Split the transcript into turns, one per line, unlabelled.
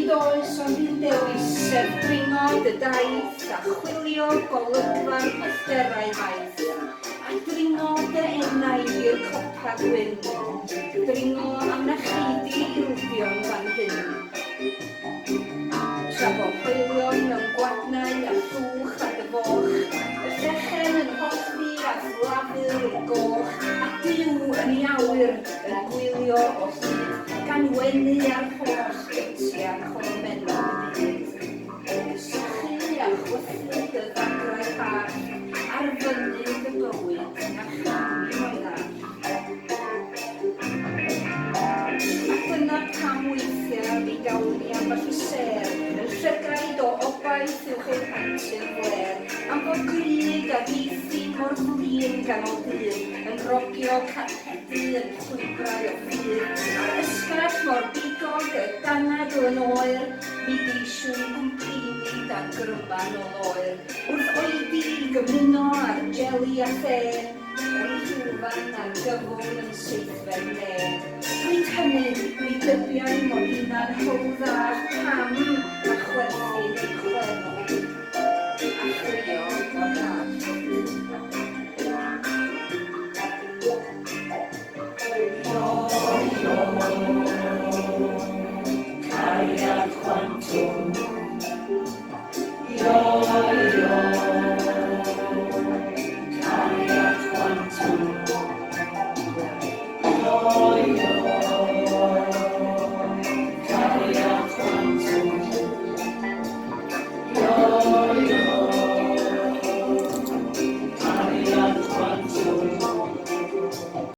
Nid oes ond un dewis sef dringo dy daith a chwilio golygfa'r pellterau maith. A dringo dy enau i'r copa gwyn. Dringo am na chidi ildion fan hyn. Tra bo chwilion mewn gwadnau a llwch a dy foch. Y llechen yn hoffi a thlafur i'r goch. A diw yn ei awyr yn gwylio o hyd. Gan wenu ar holl gytiau chomenol byd. Sychu a chwythu dy ddagrau bach. Ar fyny dy bywyd a chami o'i ddall. Ac dyna pam weithiau mi gawn ni ambell i ser. Yn llygaid o obaith uwch ein hantu'r fler. Am bod grug a dieithu mor flin ganol dyn. Yn rogio carpedu yn llwybrau o ffyr. A'r ysgall mor bigog y dangad o'n oer. Mi geisiwn gwmpini dan gryman o loer. Wrth oedi gymuno ar jeli a the. O'i llwfan a'r gyfwn yn seithfen ne. Nid hynny, nid dybiau mod una'n hwdda pam a chwerthu neu chwerno. A chrio o'r hall. Cariad chwantwm. Cariad chwantwm.